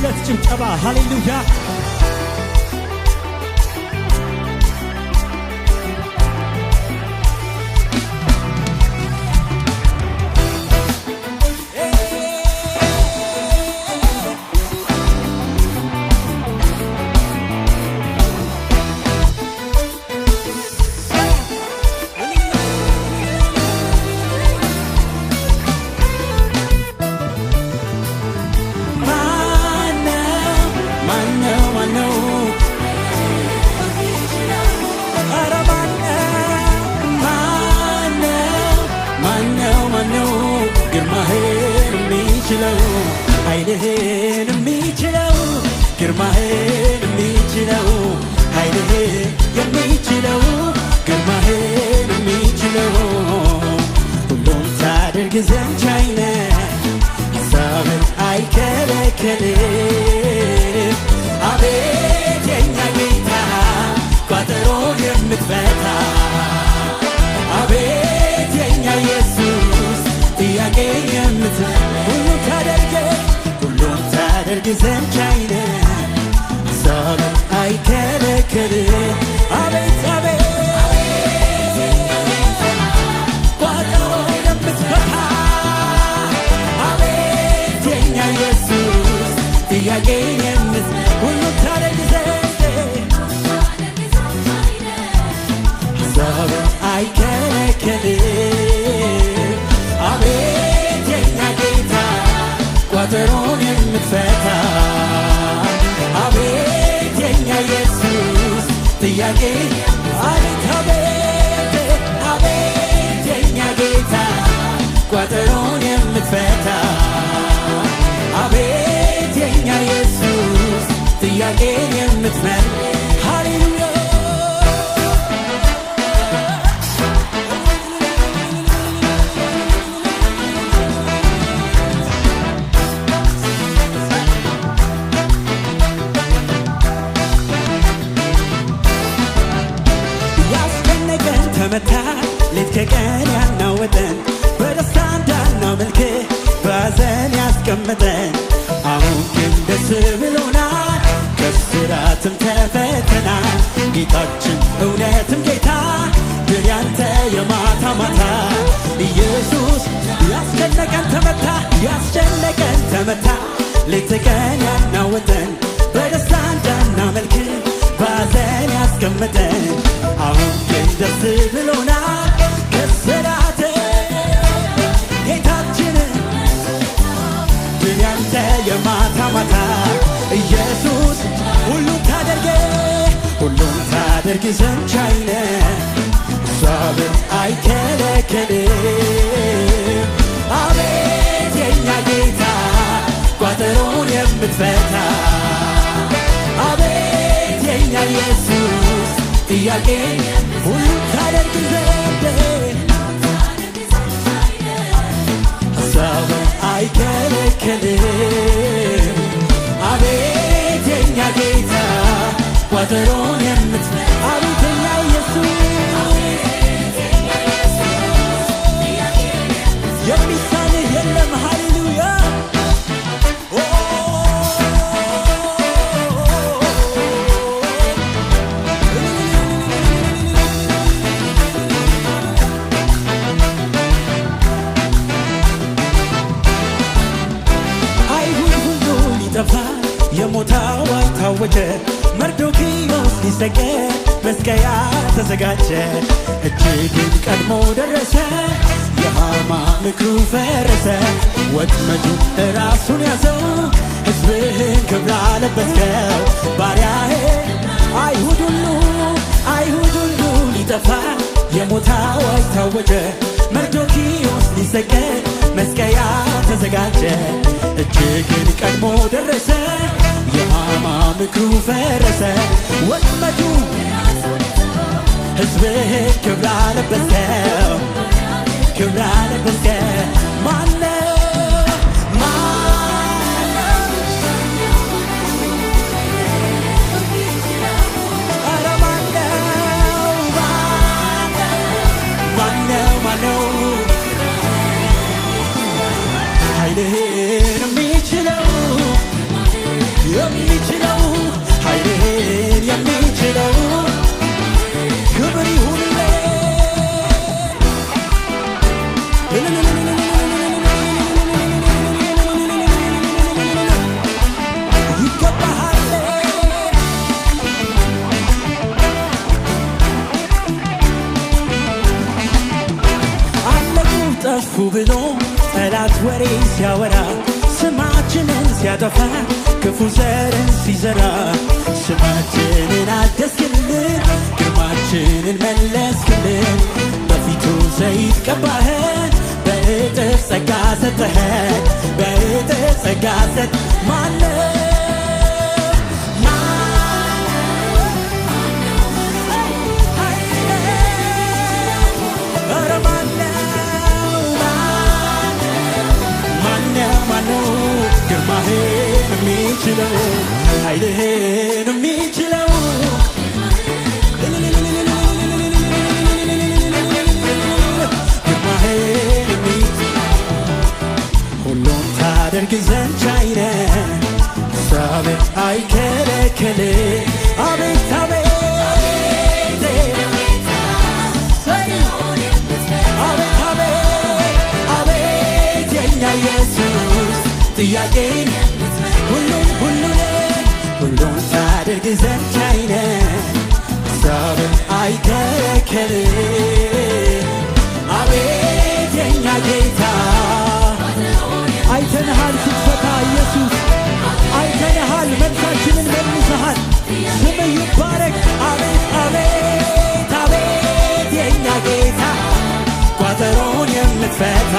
እልልት ጭብጨባ ሃሌሉያ ኃይልህን የሚችለው ግርማህን የሚችለው ኃይልህን የሚችለው ግርማህን የሚችለው ሁሉም ታደርግ ዘንድ ቻይ ነህ ሐሳብህ አይከለከልም አቤት የኛ ጌታ ቋጠሮን የምትፈታ አቤት የኛ ኢየሱስ ጥያቄ ሁሉም ታደርግ ዘንድ ቻይ ነህ ሐሳብህ አይከለከልም አቤት አቤት ቋጠሮን የምትፈታ አቤት የኛ ኢየሱስ ጥያቄ ሁሉም ታደርግ ዘንድ ሐሳብህ አይከለከልም አቤት የኛ ጌታ ቋጠሮን የምትፈታ አቤት የኛ ኢየሱስ ጥያቄ አቤት አቤት አቤት የኛ ጌታ ቋጠሮን የምትፈታ አቤት የኛ ኢየሱስ ጥያቄ የምትመልስ ሃሌሉያ ተመታ ሌት ከቀን ያናወጠን በደስታ እንዳናመልክ በሐዘን ያስቀመጠን አሁን ግን ደስ ብሎናል ከስራትም ተፈተናል ጌታችን እውነትም ጌታ ድል ያንተ የማታ ማታ ኢየሱስ ያስጨነቀን ተመታ ሌት ከቀን ያናወጠን በደስታ እንዳናመልክ በሐዘን ያስቀመጠን አሁን ግን ደስ ብሎናል ከስራት ጌታችን ድል ያንተ የማታ ማታ ኢየሱስ ሁሉም ታደርግ ዘንድ ቻይ ነህ ሐሳብህ አይከለከልም አቤት የኛ ጌታ ቋጠሮን የምትፈታ አቤት የኛ ኢየሱስ ጥያቄ ሁሉም ታደርግ ዘንድ ሐሳብህ አይከለከልም አቤት የኛ ጌታ ቋጠሮን የምትፈታ አቤት የኛ ኢየሱስ የሚሳንህ የለም ሃሌሉያ የሞት አዋጅ ታወጀ መርዶክዮስ ሊሰቀል መስቀያ ተዘጋጀ እጅግን ቀድሞ ደረሰ የሃማ ምክሩ ፈረሰ ወጥመዱ ራሱን ያዘው ሕዝብህን ክብር አለበስከው ባሪያህ አይሁድ ሁሉ ሊጠፋ የሞት አዋጅ ታወጀ መርዶክዮስ ሊሰቀል መስቀያ ተዘጋጀ እጅግን ቀድሞ ደረሰ የሃማ ምክሩ ፈረሰ ወጥመዱ ሕዝብህን ክብር አለበስከው ማነው ኧረ ማነው ኃይልህን የሚችለው ክፉ ብሎ ጠላት ወሬ ሲያወራ ስማችንን ሲያጠፋ ክፉ ዘርን ሲዘራ ስማችንን አደስክልን ግርማችንን መለስክልን በፊቱ ዘይት ቀባህን በእጥፍ ጸጋ ሰጠኸን በእጥፍ ጸጋ ሰጥ ማነው ግርማህን የሚችለው ኃይልህን የሚችለው ግርማህን ሁሉም ታደርግ ዘንድ ቻይ ነህ ሐሳብህ አይከለከልም አቤት አቤት አቤት አቤት አቤት የኛ ኢየሱስ ጥያቄን ሁሉን ታደርግ ዘንድ ቻይ ነህ ሐሳብህ አይከለከልም አቤት የኛ ጌታ አይተንሃል ስትፈታ ኢየሱስ አይተንሃል መልሳችንን መልሰሃል ስምህ ይባረክ አቤት አቤት አቤት የኛ ጌታ ቋጠሮን የምትፈታ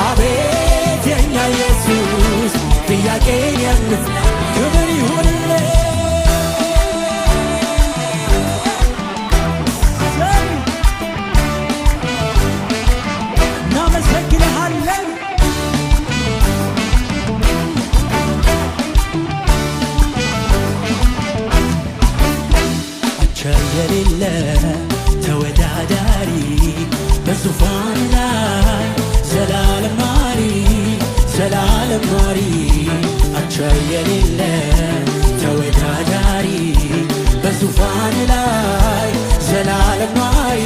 አቤት የኛ ኢየሱስ ጥያቄን ክብር ይሁንልህ እናመሰግንሃለን አቻ የሌለ ተወዳዳሪ በዙፋን ላይ ዘላለም ኗሪ ዘላለም ኗሪ አቻ የሌለ ተወዳዳሪ በዙፋን ላይ ዘላለም ኗሪ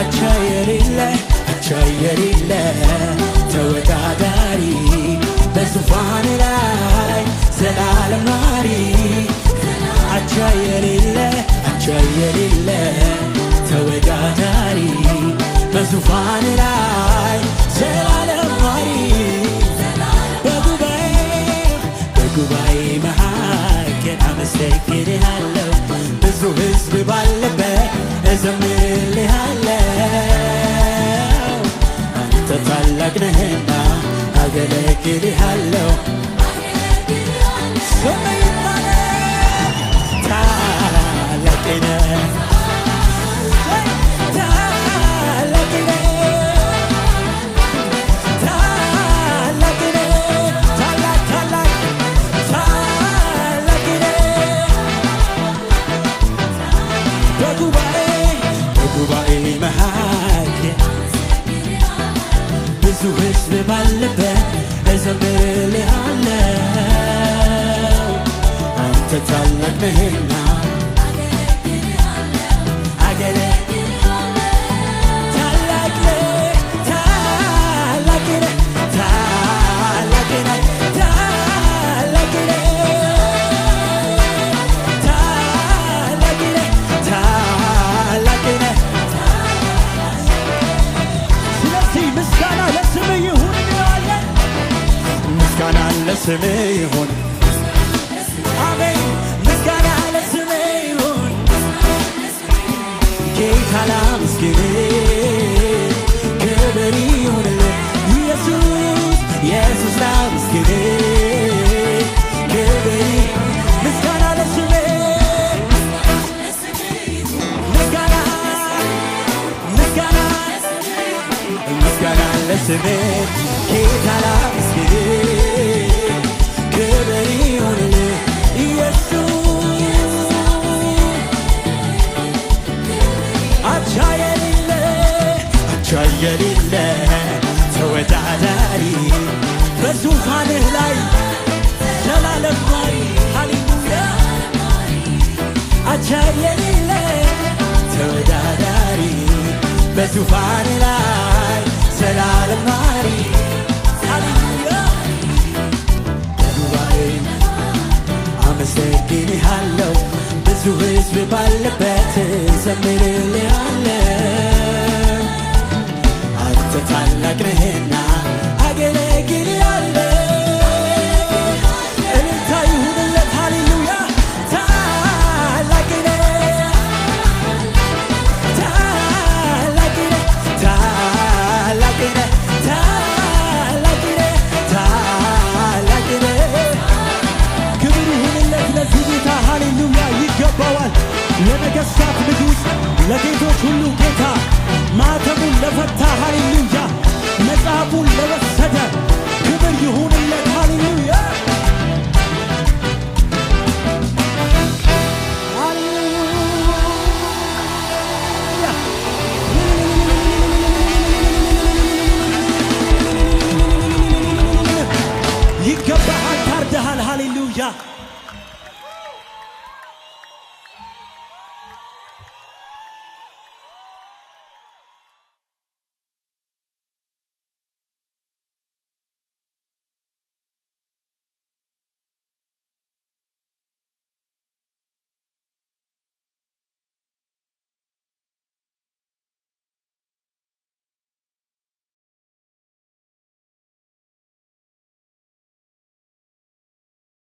አቻ የሌለ ተወዳዳሪ በዙፋን ላይ ዘላለም ኗሪ አቻ የሌለ ተወዳዳሪ በዙፋን ላይ ዘላለም ኗሪ በጉባኤ መካከል አመሰግንሃለሁ ብዙ ሕዝብ ባለበት እዘምርልሃለሁ አንተ ታላቅ ነህና አገለግልሃለሁ ስምህ ይባረክ ታላቅ ነህ በጉባኤ መካከል ብዙ ሕዝብ ባለበት እዘምርልሃለሁ አንተ ታላቅ ነህና ለስምህ ይሁን አሜን ምስጋና ለስምህ ይሁን ጌታ ላመስግንህ ክብር ይሁንልህ ኢየሱስ ላመስግንህ ክብር ምስጋና ለስምህ ምስጋና ለስምህ ጌታ ላመስግንህ ክብር ይሁንልህ ኢየሱስ አቻ የሌለ ተወዳዳሪ በዙፋንህ ላይ ዘላለም ኗሪ ሃሌሉያ አቻ የሌለ ተወዳዳሪ በዙፋንህ ላይ ዘላለም ኗሪ ሃሌሉያ አመሰግንሃለሁ ብዙ ሕዝብ ባለበት ዘምርልሃለሁ ታላቅ ነህና አገለግልሃለሁ እልልታ ይሁንለት ሃሌሉያ ታላቅ ነህ ታላቅ ነህ ታላቅ ነህ ታላቅ ነህ ታላቅ ነህ ክብር ይሁንለት ለዚህ ጌታ ሃሌሉያ ይገባዋል ለነገሥታት ንጉሥ ለጌቶች ሁሉ ጌታ ማተሙን ለፈታ ሃሌሉያ መጽሐፉን ለወሰደ ክብር ይሁንለት ሃሌሉያ ይገባሃል ታርደሃል ሃሌሉያ